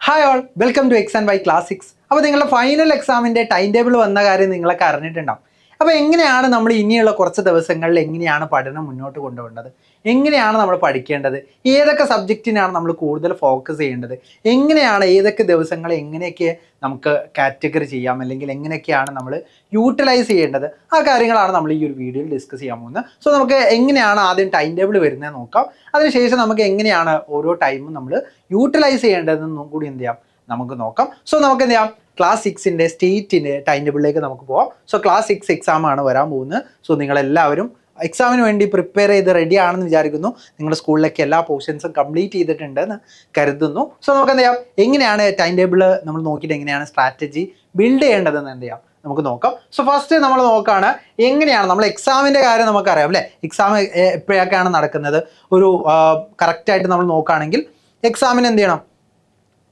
Hi all, welcome to X and Y classics. അപ്പോൾ നിങ്ങളുടെ final എക്സാമിൻ്റെ ടൈം ടേബിൾ വന്ന കാര്യം നിങ്ങളൊക്കെ അറിഞ്ഞിട്ടുണ്ടാവും. അപ്പോൾ എങ്ങനെയാണ് നമ്മൾ ഇനിയുള്ള കുറച്ച് ദിവസങ്ങളിൽ എങ്ങനെയാണ് പഠനം മുന്നോട്ട് കൊണ്ടുപോകേണ്ടത്, എങ്ങനെയാണ് നമ്മൾ പഠിക്കേണ്ടത്, ഏതൊക്കെ സബ്ജക്റ്റിനാണ് നമ്മൾ കൂടുതൽ ഫോക്കസ് ചെയ്യേണ്ടത്, എങ്ങനെയാണ് ഏതൊക്കെ ദിവസങ്ങൾ എങ്ങനെയൊക്കെ നമുക്ക് കാറ്റഗറി ചെയ്യാം, അല്ലെങ്കിൽ എങ്ങനെയൊക്കെയാണ് നമ്മൾ യൂട്ടിലൈസ് ചെയ്യേണ്ടത്, ആ കാര്യങ്ങളാണ് നമ്മൾ ഈ ഒരു വീഡിയോയിൽ ഡിസ്കസ് ചെയ്യാൻ പോകുന്നത്. സോ നമുക്ക് എങ്ങനെയാണ് ആദ്യം ടൈം ടേബിൾ വരുന്നത് നോക്കാം. അതിനുശേഷം നമുക്ക് എങ്ങനെയാണ് ഓരോ ടൈമും നമ്മൾ യൂട്ടിലൈസ് ചെയ്യേണ്ടതെന്നും കൂടി എന്ത് ചെയ്യാം നമുക്ക് നോക്കാം. സോ നമുക്ക് എന്ത് ചെയ്യാം, ക്ലാസ് 6ൻ്റെ സ്റ്റേറ്റിൻ്റെ ടൈം ടേബിളിലേക്ക് നമുക്ക് പോകാം. സോ ക്ലാസ് 6 എക്സാമാണ് വരാൻ പോകുന്നത്. സോ നിങ്ങളെല്ലാവരും എക്സാമിന് വേണ്ടി പ്രിപ്പയർ ചെയ്ത് റെഡി ആണെന്ന് വിചാരിക്കുന്നു. നിങ്ങളുടെ സ്കൂളിലേക്ക് എല്ലാ പോർഷൻസും കംപ്ലീറ്റ് ചെയ്തിട്ടുണ്ടെന്ന് കരുതുന്നു. സോ നമുക്ക് എന്ത് ചെയ്യാം, എങ്ങനെയാണ് ടൈം ടേബിൾ നമ്മൾ നോക്കിയിട്ട് എങ്ങനെയാണ് സ്ട്രാറ്റജി ബിൽഡ് ചെയ്യേണ്ടതെന്ന് എന്ത് ചെയ്യാം നമുക്ക് നോക്കാം. സോ ഫസ്റ്റ് നമ്മൾ നോക്കുകയാണ് എങ്ങനെയാണ് നമ്മൾ എക്സാമിൻ്റെ കാര്യം നമുക്കറിയാം അല്ലേ. എക്സാം എപ്പോഴൊക്കെയാണ് നടക്കുന്നത്, ഒരു കറക്റ്റായിട്ട് നമ്മൾ നോക്കുകയാണെങ്കിൽ എക്സാമിന് എന്ത് ചെയ്യണം,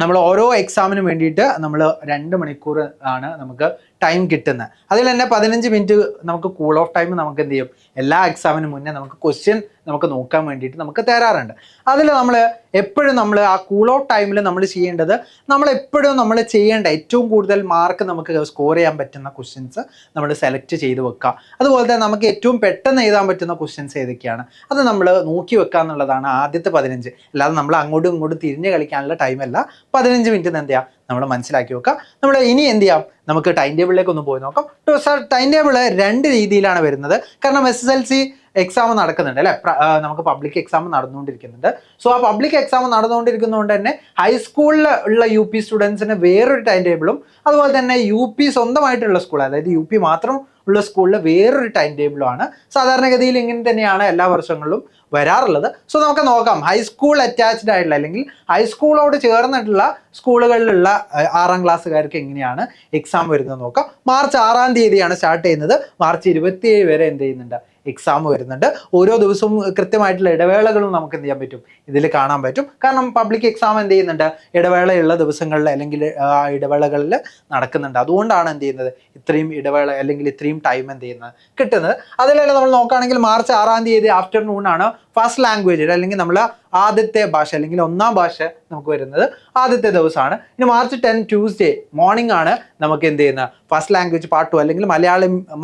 നമ്മൾ ഓരോ എക്സാമിനും വേണ്ടിയിട്ട് നമ്മൾ 2 മണിക്കൂർ ആണ് നമുക്ക് ടൈം കിട്ടുന്നത്. അതിൽ തന്നെ 15 മിനിറ്റ് നമുക്ക് കൂൾ ഓഫ് ടൈം നമുക്ക് എന്ത് ചെയ്യും, എല്ലാ എക്സാമിന് മുന്നേ നമുക്ക് ക്വസ്റ്റ്യൻ നമുക്ക് നോക്കാൻ വേണ്ടിയിട്ട് നമുക്ക് തരാറുണ്ട്. അതിൽ നമ്മൾ എപ്പോഴും നമ്മൾ ആ കൂൾ ഓഫ് ടൈമിൽ നമ്മൾ ചെയ്യേണ്ടത്, നമ്മൾ എപ്പോഴും നമ്മൾ ചെയ്യേണ്ട ഏറ്റവും കൂടുതൽ മാർക്ക് നമുക്ക് സ്കോർ ചെയ്യാൻ പറ്റുന്ന ക്വസ്റ്റ്യൻസ് നമ്മൾ സെലക്ട് ചെയ്ത് വെക്കുക. അതുപോലെ തന്നെ നമുക്ക് ഏറ്റവും പെട്ടെന്ന് എഴുതാൻ പറ്റുന്ന ക്വസ്റ്റ്യൻസ് ഏതൊക്കെയാണ് അത് നമ്മൾ നോക്കി വെക്കുക എന്നുള്ളതാണ് ആദ്യത്തെ 15. അല്ലാതെ നമ്മൾ അങ്ങോട്ടും ഇങ്ങോട്ടും തിരിഞ്ഞ് കളിക്കാനുള്ള ടൈമല്ല 15 മിനിറ്റ് എന്ത് ചെയ്യുക നമ്മൾ മനസ്സിലാക്കി വെക്കുക. നമ്മൾ ഇനി എന്ത് ചെയ്യാം, നമുക്ക് ടൈം ടേബിളിലേക്ക് ഒന്ന് പോയി നോക്കാം. ടൈം ടേബിൾ 2 രീതിയിലാണ് വരുന്നത്. കാരണം SSLC എക്സാം നടക്കുന്നുണ്ട് അല്ലേ, നമുക്ക് പബ്ലിക് എക്സാം നടന്നുകൊണ്ടിരിക്കുന്നുണ്ട്. സോ ആ പബ്ലിക് എക്സാം നടന്നുകൊണ്ടിരിക്കുന്നതുകൊണ്ട് തന്നെ ഹൈസ്കൂളിൽ ഉള്ള UP സ്റ്റുഡൻസിന് വേറൊരു ടൈം ടേബിളും, അതുപോലെ തന്നെ UP സ്വന്തമായിട്ടുള്ള സ്കൂൾ, അതായത് UP മാത്രം ഉള്ള സ്കൂളിൽ വേറൊരു ടൈം ടേബിളുമാണ്. സാധാരണഗതിയിൽ ഇങ്ങനെ തന്നെയാണ് എല്ലാ വർഷങ്ങളിലും വരാറുള്ളത്. സോ നമുക്ക് നോക്കാം ഹൈസ്കൂൾ അറ്റാച്ച്ഡ് ആയിട്ടുള്ള അല്ലെങ്കിൽ ഹൈസ്കൂളോട് ചേർന്നിട്ടുള്ള സ്കൂളുകളിലുള്ള 6ാം ക്ലാസ്സുകാർക്ക് എങ്ങനെയാണ് എക്സാം വരുന്നത് നോക്കാം. മാർച്ച് 6ാം തീയതിയാണ് സ്റ്റാർട്ട് ചെയ്യുന്നത്. മാർച്ച് 27 വരെ എന്ത് ചെയ്യുന്നുണ്ട്, എക്സാം വരുന്നുണ്ട്. ഓരോ ദിവസവും കൃത്യമായിട്ടുള്ള ഇടവേളകളും നമുക്ക് എന്ത് ചെയ്യാൻ പറ്റും, ഇതിൽ കാണാൻ പറ്റും. കാരണം പബ്ലിക് എക്സാം എന്ത് ചെയ്യുന്നുണ്ട്, ഇടവേളയുള്ള ദിവസങ്ങളിൽ അല്ലെങ്കിൽ ആ ഇടവേളകളിൽ നടക്കുന്നുണ്ട്. അതുകൊണ്ടാണ് എന്ത് ചെയ്യുന്നത്, ഇത്രയും ഇടവേള അല്ലെങ്കിൽ ഇത്രയും ടൈം എന്ത് ചെയ്യുന്നത് കിട്ടുന്നത്. അതിലെല്ലാം നമ്മൾ നോക്കുകയാണെങ്കിൽ മാർച്ച് 6ാം തീയതി ആഫ്റ്റർനൂൺ ആണ് ഫസ്റ്റ് ലാംഗ്വേജ് അല്ലെങ്കിൽ നമ്മൾ ആദ്യത്തെ ഭാഷ അല്ലെങ്കിൽ 1ാം ഭാഷ നമുക്ക് വരുന്നത് ആദ്യത്തെ ദിവസമാണ്. ഇനി മാർച്ച് 10 ട്യൂസ്ഡേ മോർണിംഗ് ആണ് നമുക്ക് എന്ത് ചെയ്യുന്നത് ഫസ്റ്റ് ലാംഗ്വേജ് പാർട്ട് 2 അല്ലെങ്കിൽ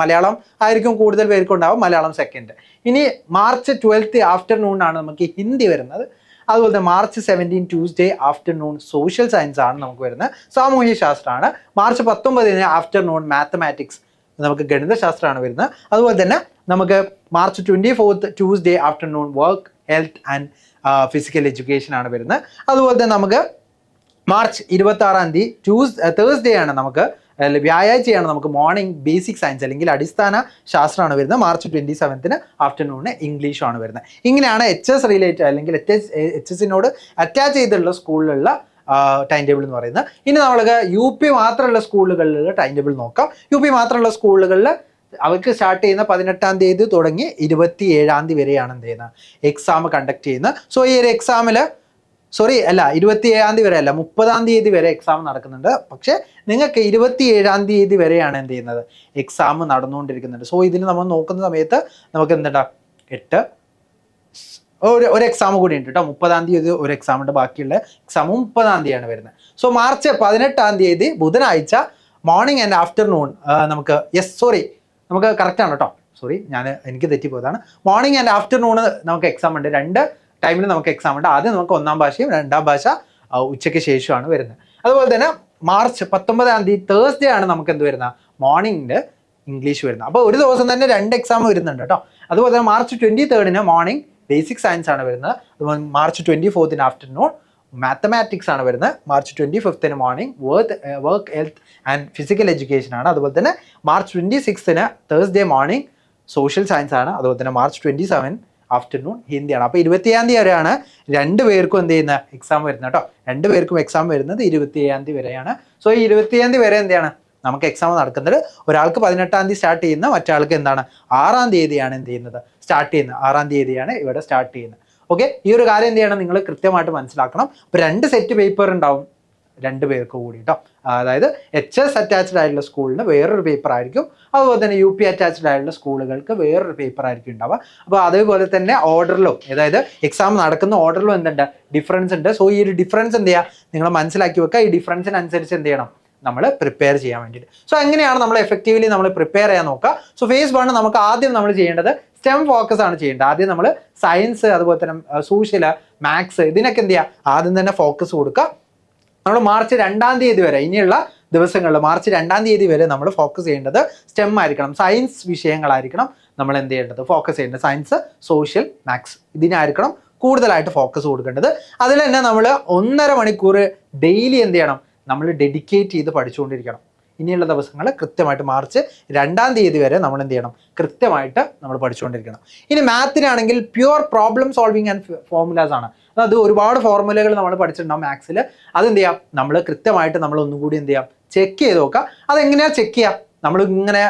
മലയാളം ആയിരിക്കും കൂടുതൽ പേർക്കുണ്ടാവും, മലയാളം സെക്കൻഡ്. ഇനി മാർച്ച് 12 ആഫ്റ്റർനൂൺ ആണ് നമുക്ക് ഹിന്ദി വരുന്നത്. അതുപോലെ തന്നെ March 17 Tuesday afternoon social science ആണ് നമുക്ക് വരുന്നത്, സാമൂഹ്യ ശാസ്ത്രമാണ്. മാർച്ച് 19 ആഫ്റ്റർനൂൺ മാത്തമാറ്റിക്സ്, നമുക്ക് ഗണിതശാസ്ത്രമാണ് വരുന്നത്. അതുപോലെ തന്നെ നമുക്ക് March 24 Tuesday afternoon work, health and physical education ആണ് വരുന്നത്. അതുപോലെ തന്നെ നമുക്ക് മാർച്ച് 26ാം തീയതി തേഴ്സ്ഡേ ആണ്, നമുക്ക് വ്യാഴാഴ്ചയാണ് നമുക്ക് മോർണിംഗ് ബേസിക് സയൻസ് അല്ലെങ്കിൽ അടിസ്ഥാന ശാസ്ത്രമാണ് വരുന്നത്. മാർച്ച് 27 ആഫ്റ്റർനൂണിന് ഇംഗ്ലീഷാണ് വരുന്നത്. ഇങ്ങനെയാണ് HS റിലേറ്റഡ് അല്ലെങ്കിൽ HSനോട് അറ്റാച്ച് ചെയ്തിട്ടുള്ള സ്കൂളിലുള്ള ടൈം ടേബിൾ എന്ന് പറയുന്നത്. ഇനി നമ്മൾക്ക് UP മാത്രമുള്ള സ്കൂളുകളിലുള്ള ടൈം ടേബിൾ നോക്കാം. UP മാത്രമുള്ള സ്കൂളുകളിൽ അവർക്ക് സ്റ്റാർട്ട് ചെയ്യുന്ന 18ാം തീയതി തുടങ്ങി 27ാം തീയതി വരെയാണ് എന്ത് ചെയ്യുന്നത്, എക്സാം കണ്ടക്ട് ചെയ്യുന്നത്. സോ ഈ ഒരു എക്സാമിൽ 27ാം തീയതി വരെ അല്ല, 30ാം തീയതി വരെ എക്സാം നടക്കുന്നുണ്ട്. പക്ഷേ നിങ്ങൾക്ക് 27ാം തീയതി വരെയാണ് എന്ത് ചെയ്യുന്നത്, എക്സാം നടന്നുകൊണ്ടിരിക്കുന്നുണ്ട്. സോ ഇതിൽ നമ്മൾ നോക്കുന്ന സമയത്ത് നമുക്ക് എന്തുണ്ടാ ഒരു എക്സാം കൂടി ഉണ്ട് കേട്ടോ. 30ാം തീയതി ഒരു എക്സാം ഉണ്ട്, ബാക്കിയുള്ള എക്സാം 30ാം തീയതിയാണ് വരുന്നത്. സോ മാർച്ച് 18ാം തീയതി ബുധനാഴ്ച മോർണിംഗ് ആൻഡ് ആഫ്റ്റർനൂൺ നമുക്ക് കറക്റ്റാണ് കേട്ടോ, എനിക്ക് തെറ്റിപ്പോയതാണ്. മോർണിംഗ് ആൻഡ് ആഫ്റ്റർനൂൺ നമുക്ക് എക്സാം ഉണ്ട്, 2 ടൈമിൽ നമുക്ക് എക്സാം ഉണ്ട്. ആദ്യം നമുക്ക് 1ാം ഭാഷയും 2ാം ഭാഷ ഉച്ചയ്ക്ക് ശേഷമാണ് വരുന്നത്. അതുപോലെ തന്നെ മാർച്ച് 19ാം തീയതി തേഴ്സ്ഡേ ആണ് നമുക്ക് എന്ത് വരുന്നത്, മോർണിംഗിൽ ഇംഗ്ലീഷ് വരുന്നത്. അപ്പോൾ ഒരു ദിവസം തന്നെ 2 എക്സാം വരുന്നുണ്ട് കേട്ടോ. അതുപോലെ തന്നെ മാർച്ച് 23 മോർണിംഗ് ബേസിക് സയൻസ് ആണ് വരുന്നത്. അതുപോലെ മാർച്ച് 24 ആഫ്റ്റർനൂൺ മാത്തമാറ്റിക്സ് ആണ് വരുന്നത്. March 25 morning work, health and physical education ആണ്. അതുപോലെ തന്നെ March 26 Thursday morning social science ആണ്. അതുപോലെ തന്നെ മാർച്ച് 27 ആഫ്റ്റർനൂൺ ഹിന്ദിയാണ്. അപ്പോൾ 27ാം തീയതി വരെയാണ് 2 പേർക്കും എന്ത് ചെയ്യുന്ന എക്സാം വരുന്നത് കേട്ടോ. 2 പേർക്കും എക്സാം വരുന്നത് 27ാം തീയതി വരെയാണ്. സോ 27ാം തീയതി വരെ എന്താണ് നമുക്ക് എക്സാം നടക്കുന്നത്. ഒരാൾക്ക് 18ാം തീയതി സ്റ്റാർട്ട് ചെയ്യുന്ന, മറ്റാൾക്ക് എന്താണ് 6ാം തീയതിയാണ് എന്ത് ചെയ്യുന്നത് സ്റ്റാർട്ട് ചെയ്യുന്നത്. 6ാം തീയതിയാണ് ഇവിടെ സ്റ്റാർട്ട് ചെയ്യുന്നത്. ഓക്കെ, ഈ ഒരു കാര്യം എന്ത് ചെയ്യണം, നിങ്ങൾ കൃത്യമായിട്ട് മനസ്സിലാക്കണം. അപ്പോൾ 2 സെറ്റ് പേപ്പർ ഉണ്ടാവും 2 പേർക്ക് കൂടി കേട്ടോ. അതായത് HS അറ്റാച്ച്ഡ് ആയിട്ടുള്ള സ്കൂളിന് വേറൊരു പേപ്പർ ആയിരിക്കും, അതുപോലെ തന്നെ UP അറ്റാച്ച്ഡ് ആയിട്ടുള്ള സ്കൂളുകൾക്ക് വേറൊരു പേപ്പർ ആയിരിക്കും ഉണ്ടാവുക. അപ്പോൾ അതേപോലെ തന്നെ ഓർഡറിലും, അതായത് എക്സാം നടക്കുന്ന ഓർഡറിലും എന്തുണ്ട്, ഡിഫറൻസ് ഉണ്ട്. സോ ഈ ഒരു ഡിഫറൻസ് എന്ത് ചെയ്യുക, നിങ്ങൾ മനസ്സിലാക്കി വെക്കുക. ഈ ഡിഫറൻസിനനുസരിച്ച് എന്ത് ചെയ്യണം, നമ്മൾ പ്രിപ്പയർ ചെയ്യാൻ വേണ്ടിയിട്ട്. സോ എങ്ങനെയാണ് നമ്മൾ എഫക്റ്റീവ്ലി നമ്മൾ പ്രിപ്പയർ ചെയ്യാൻ നോക്കുക. സോ ഫേസ് 1 നമുക്ക് ആദ്യം നമ്മൾ ചെയ്യേണ്ടത് സ്റ്റെം ഫോക്കസ് ആണ് ചെയ്യേണ്ടത്. ആദ്യം നമ്മൾ സയൻസ്, അതുപോലെ തന്നെ സോഷ്യൽ, മാത്സ്, ഇതിനൊക്കെ എന്ത് ചെയ്യുക, ആദ്യം തന്നെ ഫോക്കസ് കൊടുക്കുക. നമ്മൾ മാർച്ച് 2-ാം തീയതി വരെ, ഇനിയുള്ള ദിവസങ്ങളിൽ മാർച്ച് 2-ാം തീയതി വരെ നമ്മൾ ഫോക്കസ് ചെയ്യേണ്ടത് സ്റ്റെം ആയിരിക്കണം, സയൻസ് വിഷയങ്ങളായിരിക്കണം നമ്മൾ എന്ത് ചെയ്യേണ്ടത്, ഫോക്കസ് ചെയ്യേണ്ടത്. സയൻസ്, സോഷ്യൽ, മാത്സ് ഇതിനായിരിക്കണം കൂടുതലായിട്ട് ഫോക്കസ് കൊടുക്കേണ്ടത്. അതിൽ തന്നെ നമ്മൾ 1.5 മണിക്കൂർ ഡെയിലി എന്ത് ചെയ്യണം, നമ്മൾ ഡെഡിക്കേറ്റ് ചെയ്ത് പഠിച്ചുകൊണ്ടിരിക്കണം. ഇനിയുള്ള ദിവസങ്ങൾ കൃത്യമായിട്ട് മാർച്ച് 2-ാം തീയതി വരെ നമ്മൾ എന്ത് ചെയ്യണം, കൃത്യമായിട്ട് നമ്മൾ പഠിച്ചുകൊണ്ടിരിക്കണം. ഇനി മാത്തിനാണെങ്കിൽ pure problem solving and formulas ആണ്. അത് ഒരുപാട് ഫോർമുലകൾ നമ്മൾ പഠിച്ചിട്ടുണ്ടാവും മാത്സിൽ. അതെന്ത് ചെയ്യാം, നമ്മൾ കൃത്യമായിട്ട് നമ്മൾ ഒന്നുകൂടി എന്ത് ചെയ്യാം, ചെക്ക് ചെയ്ത് നോക്കാം. അതെങ്ങനെയാണ് ചെക്ക് ചെയ്യാം, നമ്മൾ ഇങ്ങനെ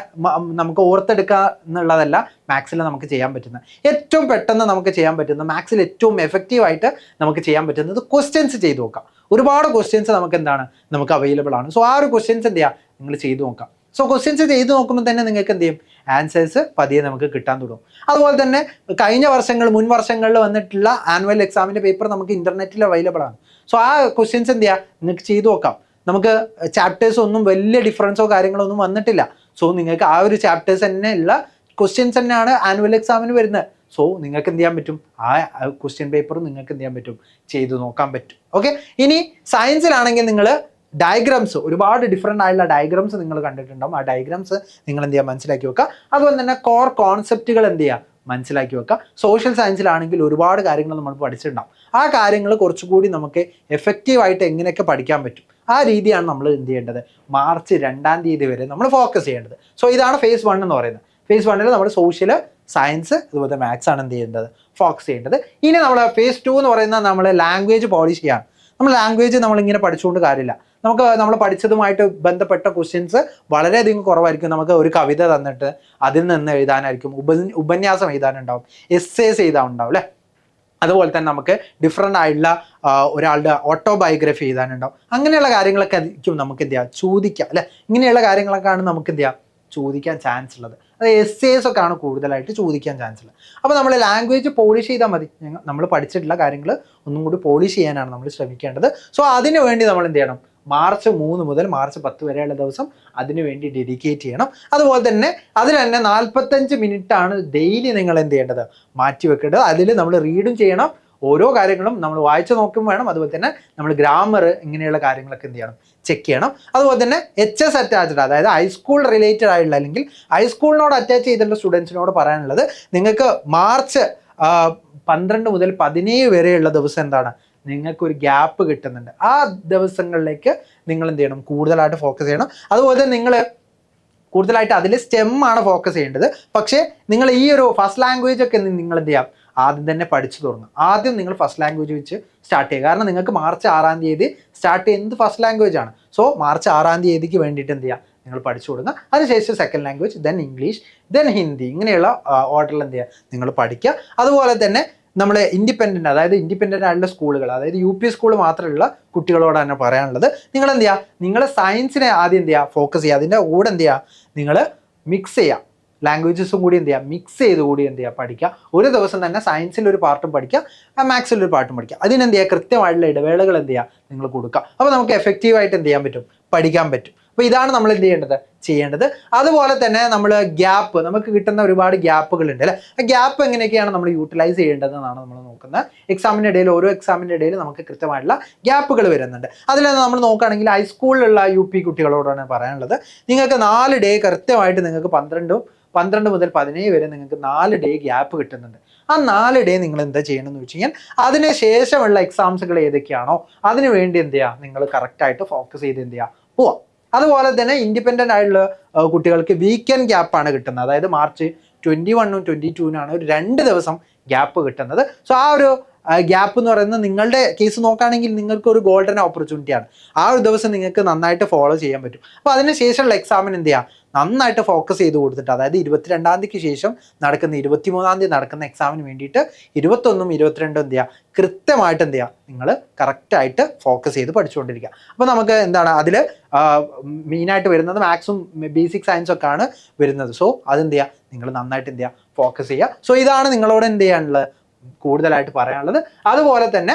നമുക്ക് ഓർത്തെടുക്കുക എന്നുള്ളതല്ല മാത്സിൽ നമുക്ക് ചെയ്യാൻ പറ്റുന്നത്. ഏറ്റവും പെട്ടെന്ന് നമുക്ക് ചെയ്യാൻ പറ്റുന്ന, മാത്സിൽ ഏറ്റവും എഫക്റ്റീവായിട്ട് നമുക്ക് ചെയ്യാൻ പറ്റുന്നത് ക്വസ്റ്റ്യൻസ് ചെയ്ത് നോക്കാം. ഒരുപാട് ക്വസ്റ്റ്യൻസ് നമുക്ക് എന്താണ്, നമുക്ക് അവൈലബിൾ ആണ്. സോ ആ ഒരു ക്വസ്റ്റ്യൻസ് എന്ത് ചെയ്യുക, നിങ്ങൾ ചെയ്ത് നോക്കാം. സോ ക്വസ്റ്റ്യൻസ് ചെയ്ത് നോക്കുമ്പോൾ തന്നെ നിങ്ങൾക്ക് എന്ത് ചെയ്യും, ആൻസേഴ്സ് പതിയെ നമുക്ക് കിട്ടാൻ തുടങ്ങും. അതുപോലെ തന്നെ കഴിഞ്ഞ വർഷങ്ങൾ, മുൻ വർഷങ്ങളിൽ വന്നിട്ടുള്ള ആനുവൽ എക്സാമിൻ്റെ പേപ്പർ നമുക്ക് ഇൻ്റർനെറ്റിൽ അവൈലബിൾ ആണ്. സോ ആ ക്വസ്റ്റ്യൻസ് എന്ത് ചെയ്യുക, നിങ്ങൾക്ക് ചെയ്ത് നോക്കാം. നമുക്ക് ചാപ്റ്റേഴ്സ് ഒന്നും വലിയ ഡിഫറൻസോ കാര്യങ്ങളോ ഒന്നും വന്നിട്ടില്ല. സോ നിങ്ങൾക്ക് ആ ഒരു ചാപ്റ്റേഴ്സ് തന്നെ ഉള്ള ക്വസ്റ്റ്യൻസ് തന്നെയാണ് ആനുവൽ എക്സാമിന് വരുന്നത്. സോ നിങ്ങൾക്ക് എന്ത് ചെയ്യാൻ പറ്റും, ആ ക്വസ്റ്റ്യൻ പേപ്പർ നിങ്ങൾക്ക് എന്ത് ചെയ്യാൻ പറ്റും, ചെയ്ത് നോക്കാൻ പറ്റും. ഓക്കെ. ഇനി സയൻസിലാണെങ്കിൽ നിങ്ങൾ ഡയഗ്രാംസ്, ഒരുപാട് ഡിഫറെൻ്റ് ആയിട്ടുള്ള ഡയഗ്രാംസ് നിങ്ങൾ കണ്ടിട്ടുണ്ടാവും. ആ ഡയഗ്രാംസ് നിങ്ങൾ എന്ത് ചെയ്യുക, മനസ്സിലാക്കി വെക്കുക. അതുപോലെ തന്നെ കോർ കോൺസെപ്റ്റുകൾ എന്ത് ചെയ്യുക, മനസ്സിലാക്കി വെക്കുക. സോഷ്യൽ സയൻസിലാണെങ്കിൽ ഒരുപാട് കാര്യങ്ങൾ നമ്മൾ പഠിച്ചിട്ടുണ്ടാവും. ആ കാര്യങ്ങൾ കുറച്ചുകൂടി നമുക്ക് എഫക്റ്റീവായിട്ട് എങ്ങനെയൊക്കെ പഠിക്കാൻ പറ്റും, ആ രീതിയാണ് നമ്മൾ എന്ത് ചെയ്യേണ്ടത്, മാർച്ച് 2-ാം തീയതി വരെ നമ്മൾ ഫോക്കസ് ചെയ്യേണ്ടത്. സോ ഇതാണ് ഫേസ് 1 എന്ന് പറയുന്നത്. ഫേസ് 1-ൽ നമ്മൾ സോഷ്യൽ, സയൻസ്, അതുപോലെ മാത്സ് ആണ് എന്ത് ചെയ്യേണ്ടത്, ഫോക്കസ് ചെയ്യേണ്ടത്. ഇനി നമ്മൾ ഫേസ് 2 എന്ന് പറയുന്നത് നമ്മൾ ലാംഗ്വേജ് പോളിഷ് ചെയ്യാണ്. നമ്മൾ ലാംഗ്വേജ് നമ്മളിങ്ങനെ പഠിച്ചുകൊണ്ട് കാര്യമില്ല. നമുക്ക് നമ്മൾ പഠിച്ചതുമായിട്ട് ബന്ധപ്പെട്ട ക്വസ്റ്റ്യൻസ് വളരെയധികം കുറവായിരിക്കും. നമുക്ക് ഒരു കവിത തന്നിട്ട് അതിൽ നിന്ന് എഴുതാനായിരിക്കും, ഉപന്യാസം എഴുതാനുണ്ടാവും, എസ്സേസ് എഴുതാനുണ്ടാവും അല്ലേ. അതുപോലെ തന്നെ നമുക്ക് ഡിഫറെൻ്റ് ആയിട്ടുള്ള ഒരാളുടെ ഓട്ടോബയോഗ്രഫി എഴുതാനുണ്ടാവും. അങ്ങനെയുള്ള കാര്യങ്ങളൊക്കെ ആയിരിക്കും നമുക്ക് എന്ത് ചെയ്യുക, ചോദിക്കാം അല്ലേ. ഇങ്ങനെയുള്ള കാര്യങ്ങളൊക്കെയാണ് നമുക്ക് എന്ത് ചെയ്യുക, ചോദിക്കാൻ ചാൻസ് ഉള്ളത്. അത് എസ്സേസ് ഒക്കെ ആണ് കൂടുതലായിട്ട് ചോദിക്കാൻ ചാൻസ് ഉള്ളത്. അപ്പോൾ നമ്മൾ ലാംഗ്വേജ് പോളിഷ് ചെയ്താൽ മതി. നമ്മൾ പഠിച്ചിട്ടുള്ള കാര്യങ്ങൾ ഒന്നും കൂടി പോളിഷ് ചെയ്യാനാണ് നമ്മൾ ശ്രമിക്കേണ്ടത്. സോ അതിനു വേണ്ടി നമ്മൾ എന്ത് ചെയ്യണം, മാർച്ച് 3 മുതൽ മാർച്ച് 10 വരെയുള്ള ദിവസം അതിനു വേണ്ടി ഡെഡിക്കേറ്റ് ചെയ്യണം. അതുപോലെ തന്നെ അതിൽ തന്നെ 45 മിനിറ്റ് ആണ് ഡെയിലി നിങ്ങൾ എന്ത് ചെയ്യേണ്ടത്, മാറ്റി വെക്കേണ്ടത്. അതിൽ നമ്മൾ റീഡും ചെയ്യണം, ഓരോ കാര്യങ്ങളും നമ്മൾ വായിച്ച് നോക്കും വേണം. അതുപോലെ തന്നെ നമ്മൾ ഗ്രാമർ ഇങ്ങനെയുള്ള കാര്യങ്ങളൊക്കെ എന്ത് ചെയ്യണം, ചെക്ക് ചെയ്യണം. അതുപോലെ തന്നെ HS അറ്റാച്ച്ഡ്, അതായത് ഹൈസ്കൂൾ റിലേറ്റഡ് ആയിട്ടുള്ള അല്ലെങ്കിൽ ഹൈസ്കൂളിനോട് അറ്റാച്ച് ചെയ്തിട്ടുള്ള സ്റ്റുഡൻസിനോട് പറയാനുള്ളത്, നിങ്ങൾക്ക് മാർച്ച് 12 മുതൽ 17 വരെയുള്ള ദിവസം എന്താണ്, നിങ്ങൾക്കൊരു ഗ്യാപ്പ് കിട്ടുന്നുണ്ട്. ആ ദിവസങ്ങളിലേക്ക് നിങ്ങൾ എന്ത് ചെയ്യണം, കൂടുതലായിട്ട് ഫോക്കസ് ചെയ്യണം. അതുപോലെ തന്നെ നിങ്ങൾ കൂടുതലായിട്ട് അതിൽ സ്റ്റെം ആണ് ഫോക്കസ് ചെയ്യേണ്ടത്. പക്ഷേ നിങ്ങൾ ഈ ഒരു ഫസ്റ്റ് ലാംഗ്വേജ് ഒക്കെ നിങ്ങൾ എന്ത് ചെയ്യാം, ആദ്യം തന്നെ പഠിച്ചു തുടങ്ങും. ആദ്യം നിങ്ങൾ ഫസ്റ്റ് ലാംഗ്വേജ് വെച്ച് സ്റ്റാർട്ട് ചെയ്യുക. കാരണം നിങ്ങൾക്ക് മാർച്ച് 6-ാം തീയതി സ്റ്റാർട്ട് ചെയ്യുന്നത് ഫസ്റ്റ് ലാംഗ്വേജ് ആണ്. സോ മാർച്ച് 6-ാം തീയതിക്ക് വേണ്ടിയിട്ട് എന്ത് ചെയ്യുക, നിങ്ങൾ പഠിച്ചു കൊടുക്കുക. അതിനുശേഷം second language, then English, then Hindi, ഇങ്ങനെയുള്ള ഓർഡറിൽ എന്ത് ചെയ്യുക, നിങ്ങൾ പഠിക്കുക. അതുപോലെ തന്നെ നമ്മൾ ഇൻഡിപെൻഡൻ്റ്, അതായത് ഇൻഡിപെൻഡൻ്റ് ആയിട്ടുള്ള സ്കൂളുകൾ, അതായത് UP സ്കൂൾ മാത്രമുള്ള കുട്ടികളോട് തന്നെ പറയാനുള്ളത്, നിങ്ങൾ എന്ത് ചെയ്യുക, നിങ്ങൾ സയൻസിനെ ആദ്യം എന്ത് ചെയ്യുക, ഫോക്കസ് ചെയ്യുക. അതിൻ്റെ കൂടെ എന്ത് ചെയ്യുക, നിങ്ങൾ മിക്സ് ചെയ്യുക, ലാംഗ്വേജസും കൂടി എന്ത് ചെയ്യുക, മിക്സ് ചെയ്ത് കൂടി എന്ത് ചെയ്യുക, പഠിക്കുക. ഒരു ദിവസം തന്നെ സയൻസിൽ ഒരു പാർട്ടും പഠിക്കുക, മാത്സിൽ ഒരു പാർട്ടും പഠിക്കുക. അതിനെന്ത് ചെയ്യുക, കൃത്യമായിട്ടുള്ള ഇടവേളകൾ എന്ത് ചെയ്യുക, നിങ്ങൾ കൊടുക്കുക. അപ്പോൾ നമുക്ക് എഫക്റ്റീവായിട്ട് എന്ത് ചെയ്യാൻ പറ്റും, പഠിക്കാൻ പറ്റും. അപ്പോൾ ഇതാണ് നമ്മൾ എന്ത് ചെയ്യേണ്ടത്. അതുപോലെ തന്നെ നമ്മൾ ഗ്യാപ്പ്, നമുക്ക് കിട്ടുന്ന ഒരുപാട് ഗ്യാപ്പുകളുണ്ട് അല്ലേ. ആ ഗ്യാപ്പ് എങ്ങനെയൊക്കെയാണ് നമ്മൾ യൂട്ടിലൈസ് ചെയ്യേണ്ടതെന്നാണ് നമ്മൾ നോക്കുന്നത്. എക്സാമിൻ്റെ ഇടയിൽ, ഓരോ എക്സാമിൻ്റെ ഇടയിൽ നമുക്ക് കൃത്യമായിട്ടുള്ള ഗ്യാപ്പുകൾ വരുന്നുണ്ട്. അതിൽ നമ്മൾ നോക്കുകയാണെങ്കിൽ ഹൈസ്കൂളിലുള്ള UP കുട്ടികളോടാണ് പറയാനുള്ളത്, നിങ്ങൾക്ക് 4 ഡേ കൃത്യമായിട്ട് നിങ്ങൾക്ക് 12 മുതൽ 17 വരെ നിങ്ങൾക്ക് 4 ഡേ ഗ്യാപ്പ് കിട്ടുന്നുണ്ട്. ആ 4 ഡേ നിങ്ങൾ എന്താ ചെയ്യണമെന്ന് വെച്ച് കഴിഞ്ഞാൽ അതിന് ശേഷമുള്ള എക്സാംസുകൾ ഏതൊക്കെയാണോ അതിന് വേണ്ടി എന്ത് ചെയ്യുക, നിങ്ങൾ കറക്റ്റായിട്ട് ഫോക്കസ് ചെയ്ത് എന്ത് ചെയ്യുക, പോവാം. അതുപോലെ തന്നെ ഇൻഡിപെൻഡൻ്റ് ആയിട്ടുള്ള കുട്ടികൾക്ക് വീക്കെൻഡ് ഗ്യാപ്പാണ് കിട്ടുന്നത്. അതായത് മാർച്ച് 21-നും 22-നാണ് ഒരു 2 ദിവസം ഗ്യാപ്പ് കിട്ടുന്നത്. സോ ആ ഒരു ഗ്യാപ്പ് എന്ന് പറയുന്നത് നിങ്ങളുടെ കേസ് നോക്കുകയാണെങ്കിൽ നിങ്ങൾക്ക് ഒരു ഗോൾഡൻ ഓപ്പർച്യൂണിറ്റിയാണ്. ആ ഒരു ദിവസം നിങ്ങൾക്ക് നന്നായിട്ട് ഫോളോ ചെയ്യാൻ പറ്റും. അപ്പോൾ അതിന് ശേഷമുള്ള എക്സാമിന് എന്ത് ചെയ്യുക, നന്നായിട്ട് ഫോക്കസ് ചെയ്ത് കൊടുത്തിട്ട്, അതായത് 22-ാം തീയതിക്ക് ശേഷം നടക്കുന്ന 23-ാം തീയതി നടക്കുന്ന എക്സാമിന് വേണ്ടിയിട്ട് 21-ഉം 22-ഉം എന്ത് ചെയ്യുക, കൃത്യമായിട്ട് എന്ത് ചെയ്യുക, നിങ്ങൾ കറക്റ്റായിട്ട് ഫോക്കസ് ചെയ്ത് പഠിച്ചുകൊണ്ടിരിക്കുക. അപ്പോൾ നമുക്ക് എന്താണ് അതിൽ മെയിനായിട്ട് വരുന്നത് മാത്സും ബേസിക് സയൻസും ഒക്കെ ആണ് വരുന്നത്. സോ അതെന്ത് ചെയ്യുക, നിങ്ങൾ നന്നായിട്ട് എന്ത് ചെയ്യുക, ഫോക്കസ് ചെയ്യുക. സോ ഇതാണ് നിങ്ങളോട് എന്ത് ചെയ്യാനുള്ളത്, കൂടുതലായിട്ട് പറയാനുള്ളത്. അതുപോലെ തന്നെ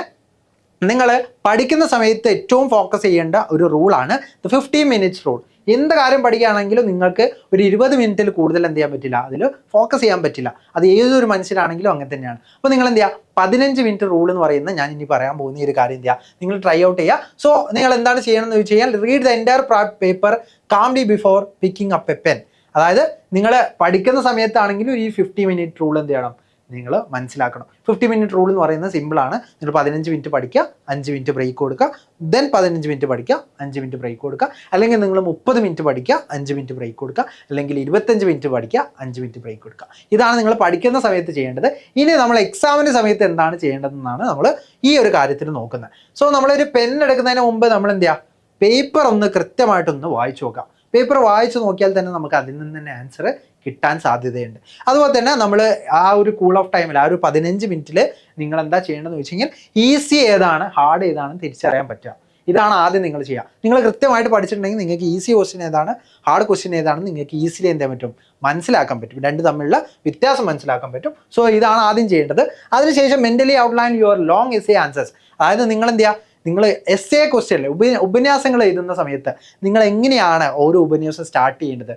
നിങ്ങൾ പഠിക്കുന്ന സമയത്ത് ഏറ്റവും ഫോക്കസ് ചെയ്യേണ്ട ഒരു റൂളാണ് 15 മിനിറ്റ്സ് റൂൾ. എന്ത് കാര്യം പഠിക്കുകയാണെങ്കിലും നിങ്ങൾക്ക് ഒരു 20 മിനിറ്റിൽ കൂടുതൽ എന്ത് ചെയ്യാൻ പറ്റില്ല, അതിൽ ഫോക്കസ് ചെയ്യാൻ പറ്റില്ല. അത് ഏതൊരു മനുഷ്യരാണെങ്കിലും അങ്ങനെ തന്നെയാണ്. അപ്പോൾ നിങ്ങൾ എന്ത് ചെയ്യുക, 15 മിനിറ്റ് റൂൾ എന്ന് പറയുന്നത് ഞാൻ ഇനി പറയാൻ പോകുന്ന ഈ ഒരു കാര്യം എന്ത് ചെയ്യുക, നിങ്ങൾ ട്രൈ ഔട്ട് ചെയ്യുക. സോ നിങ്ങൾ എന്താണ് ചെയ്യണമെന്ന് വെച്ച് കഴിഞ്ഞാൽ, read the entire paper calmly before picking up A pen. അതായത് നിങ്ങൾ പഠിക്കുന്ന സമയത്താണെങ്കിലും ഈ 50 മിനിറ്റ് റൂൾ എന്ത് ചെയ്യണം, നിങ്ങൾ മനസ്സിലാക്കണം. 50 മിനിറ്റ് റൂൾ എന്ന് പറയുന്നത് സിമ്പിളാണ്. നിങ്ങൾ 15 മിനിറ്റ് പഠിക്കുക, 5 മിനിറ്റ് ബ്രേക്ക് കൊടുക്കുക, ദെൻ 15 മിനിറ്റ് പഠിക്കുക, 5 മിനിറ്റ് ബ്രേക്ക് കൊടുക്കുക. അല്ലെങ്കിൽ നിങ്ങൾ 30 മിനിറ്റ് പഠിക്കുക, 5 മിനിറ്റ് ബ്രേക്ക് കൊടുക്കുക. അല്ലെങ്കിൽ 25 മിനിറ്റ് പഠിക്കുക, 5 മിനിറ്റ് ബ്രേക്ക് കൊടുക്കുക. ഇതാണ് നിങ്ങൾ പഠിക്കുന്ന സമയത്ത് ചെയ്യേണ്ടത്. ഇനി നമ്മൾ എക്സാമിൻ്റെ സമയത്ത് എന്താണ് ചെയ്യേണ്ടതെന്നാണ് നമ്മൾ ഈ ഒരു കാര്യത്തിൽ നോക്കുന്നത്. സോ നമ്മളൊരു പെൻ എടുക്കുന്നതിന് മുമ്പ് നമ്മൾ എന്ത് ചെയ്യുക, പേപ്പർ ഒന്ന് കൃത്യമായിട്ടൊന്ന് വായിച്ചു നോക്കാം. പേപ്പർ വായിച്ചു നോക്കിയാൽ തന്നെ നമുക്ക് അതിൽ നിന്ന് തന്നെ ആൻസർ കിട്ടാൻ സാധ്യതയുണ്ട്. അതുപോലെ തന്നെ നമ്മൾ ആ ഒരു കൂൾ ഓഫ് ടൈമിൽ, ആ ഒരു 15 മിനിറ്റിൽ നിങ്ങൾ എന്താ ചെയ്യേണ്ടതെന്ന് വെച്ച് കഴിഞ്ഞാൽ, ഈസി ഏതാണ് ഹാർഡ് ഏതാണെന്ന് തിരിച്ചറിയാൻ പറ്റുക. ഇതാണ് ആദ്യം നിങ്ങൾ ചെയ്യുക. നിങ്ങൾ കൃത്യമായിട്ട് പഠിച്ചിട്ടുണ്ടെങ്കിൽ നിങ്ങൾക്ക് ഈസി ക്വസ്റ്റ്യൻ ഏതാണ്, ഹാർഡ് ക്വസ്റ്റ്യൻ ഏതാണെന്ന് നിങ്ങൾക്ക് ഈസിലി എന്ത് ചെയ്യാൻ പറ്റും, മനസ്സിലാക്കാൻ പറ്റും. രണ്ട് തമ്മിലുള്ള വ്യത്യാസം മനസ്സിലാക്കാൻ പറ്റും. സോ ഇതാണ് ആദ്യം ചെയ്യേണ്ടത്. അതിനുശേഷം mentally outline your long essay answers. അതായത് നിങ്ങൾ എന്ത് ചെയ്യുക, നിങ്ങൾ എസ്സേ ക്വസ്റ്റ്യനിൽ ഉപന്യാസങ്ങൾ എഴുതുന്ന സമയത്ത് നിങ്ങൾ എങ്ങനെയാണ് ഓരോ ഉപന്യാസം സ്റ്റാർട്ട് ചെയ്യേണ്ടത്,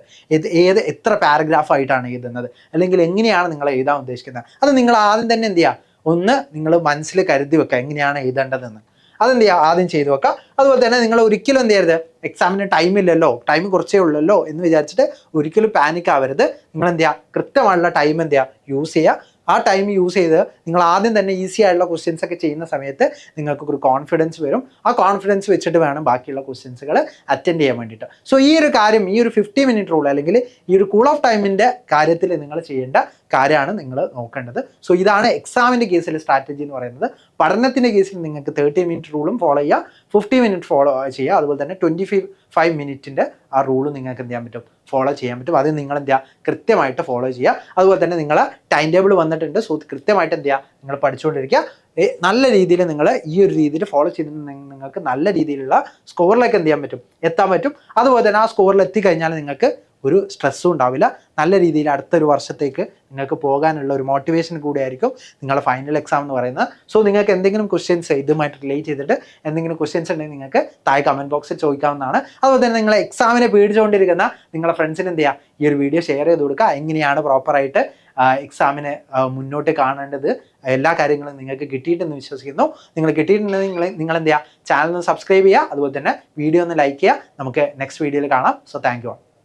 എത്ര പാരഗ്രാഫായിട്ടാണ് എഴുതുന്നത്, അല്ലെങ്കിൽ എങ്ങനെയാണ് നിങ്ങൾ എഴുതാൻ ഉദ്ദേശിക്കുന്നത്, അത് നിങ്ങൾ ആദ്യം തന്നെ എന്ത് ചെയ്യുക, ഒന്ന് നിങ്ങൾ മനസ്സിൽ കരുതി വെക്കുക എങ്ങനെയാണ് എഴുതേണ്ടതെന്ന്. അതെന്ത് ചെയ്യുക, ആദ്യം ചെയ്തു വെക്കുക. അതുപോലെ തന്നെ നിങ്ങൾ ഒരിക്കലും എന്ത് ചെയ്യരുത്, എക്സാമിന് ടൈമില്ലല്ലോ, ടൈം കുറച്ചേ ഉള്ളല്ലോ എന്ന് വിചാരിച്ചിട്ട് ഒരിക്കലും പാനിക് ആവരുത്. നിങ്ങൾ എന്ത് ചെയ്യുക, കൃത്യമായുള്ള ടൈം എന്ത് ചെയ്യുക, യൂസ് ചെയ്യുക. ആ ടൈം യൂസ് ചെയ്ത് നിങ്ങൾ ആദ്യം തന്നെ ഈസി ആയിട്ടുള്ള ക്വസ്റ്റ്യൻസ് ഒക്കെ ചെയ്യുന്ന സമയത്ത് നിങ്ങൾക്ക് ഒരു കോൺഫിഡൻസ് വരും. ആ കോൺഫിഡൻസ് വെച്ചിട്ട് വേണം ബാക്കിയുള്ള ക്വസ്റ്റ്യൻസുകൾ അറ്റൻഡ് ചെയ്യാൻ വേണ്ടിയിട്ട്. സോ ഈ ഒരു കാര്യം, ഈ ഒരു 50 മിനിറ്റ് റൂൾ അല്ലെങ്കിൽ ഈ ഒരു കൂൾ ഓഫ് ടൈമിൻ്റെ കാര്യത്തിൽ നിങ്ങൾ ചെയ്യേണ്ട കാര്യമാണ് നിങ്ങൾ നോക്കേണ്ടത്. സോ ഇതാണ് എക്സാമിൻ്റെ കേസിൽ സ്ട്രാറ്റജി എന്ന് പറയുന്നത്. പഠനത്തിൻ്റെ കേസിൽ നിങ്ങൾക്ക് 30 മിനിറ്റ് റൂളും ഫോളോ ചെയ്യുക, 50 മിനിറ്റ് ഫോളോ ചെയ്യുക. അതുപോലെ തന്നെ 25 മിനിറ്റിൻ്റെ ആ റൂള് നിങ്ങൾക്ക് എന്ത് ചെയ്യാൻ പറ്റും, ഫോളോ ചെയ്യാൻ പറ്റും. അത് നിങ്ങൾ എന്ത് ചെയ്യുക, കൃത്യമായിട്ട് ഫോളോ ചെയ്യുക. അതുപോലെ തന്നെ നിങ്ങളെ ടൈം ടേബിൾ വന്നിട്ടുണ്ട്. സോ കൃത്യമായിട്ട് എന്ത് ചെയ്യുക, നിങ്ങൾ പഠിച്ചുകൊണ്ടിരിക്കുക. നല്ല രീതിയിൽ നിങ്ങൾ ഈ ഒരു രീതിയിൽ ഫോളോ ചെയ്തിട്ടുണ്ടെങ്കിൽ നിങ്ങൾക്ക് നല്ല രീതിയിലുള്ള സ്കോറിലേക്ക് എന്ത് ചെയ്യാൻ പറ്റും, എത്താൻ പറ്റും. അതുപോലെ തന്നെ ആ സ്കോറിൽ എത്തിക്കഴിഞ്ഞാൽ നിങ്ങൾക്ക് ഒരു സ്ട്രെസ്സും ഉണ്ടാവില്ല. നല്ല രീതിയിൽ അടുത്തൊരു വർഷത്തേക്ക് നിങ്ങൾക്ക് പോകാനുള്ള ഒരു മോട്ടിവേഷൻ കൂടിയായിരിക്കും നിങ്ങളുടെ ഫൈനൽ എക്സാം എന്ന് പറയുന്നത്. സോ നിങ്ങൾക്ക് എന്തെങ്കിലും ക്വസ്റ്റ്യൻസ് ഇതുമായിട്ട് റിലേറ്റ് ചെയ്തിട്ട് എന്തെങ്കിലും ക്വസ്റ്റ്യൻസ് ഉണ്ടെങ്കിൽ നിങ്ങൾക്ക് താഴെ കമൻറ്റ് ബോക്സിൽ ചോദിക്കാവുന്നതാണ്. അതുപോലെ തന്നെ നിങ്ങൾ എക്സാമിനെ പേടിച്ചുകൊണ്ടിരിക്കുന്ന നിങ്ങളുടെ ഫ്രണ്ട്സിന് എന്ത് ചെയ്യുക, ഈ ഒരു വീഡിയോ ഷെയർ ചെയ്ത് കൊടുക്കുക. എങ്ങനെയാണ് പ്രോപ്പറായിട്ട് എക്സാമിനെ മുന്നോട്ട് കാണേണ്ടത്, എല്ലാ കാര്യങ്ങളും നിങ്ങൾക്ക് കിട്ടിയിട്ടെന്ന് വിശ്വസിക്കുന്നു. നിങ്ങൾ കിട്ടിയിട്ടുണ്ടെങ്കിൽ നിങ്ങൾ എന്ത് ചെയ്യുക, ചാനൽ ഒന്ന് സബ്സ്ക്രൈബ് ചെയ്യുക. അതുപോലെ തന്നെ വീഡിയോ ഒന്ന് ലൈക്ക് ചെയ്യുക. നമുക്ക് നെക്സ്റ്റ് വീഡിയോയിൽ കാണാം. So thank you.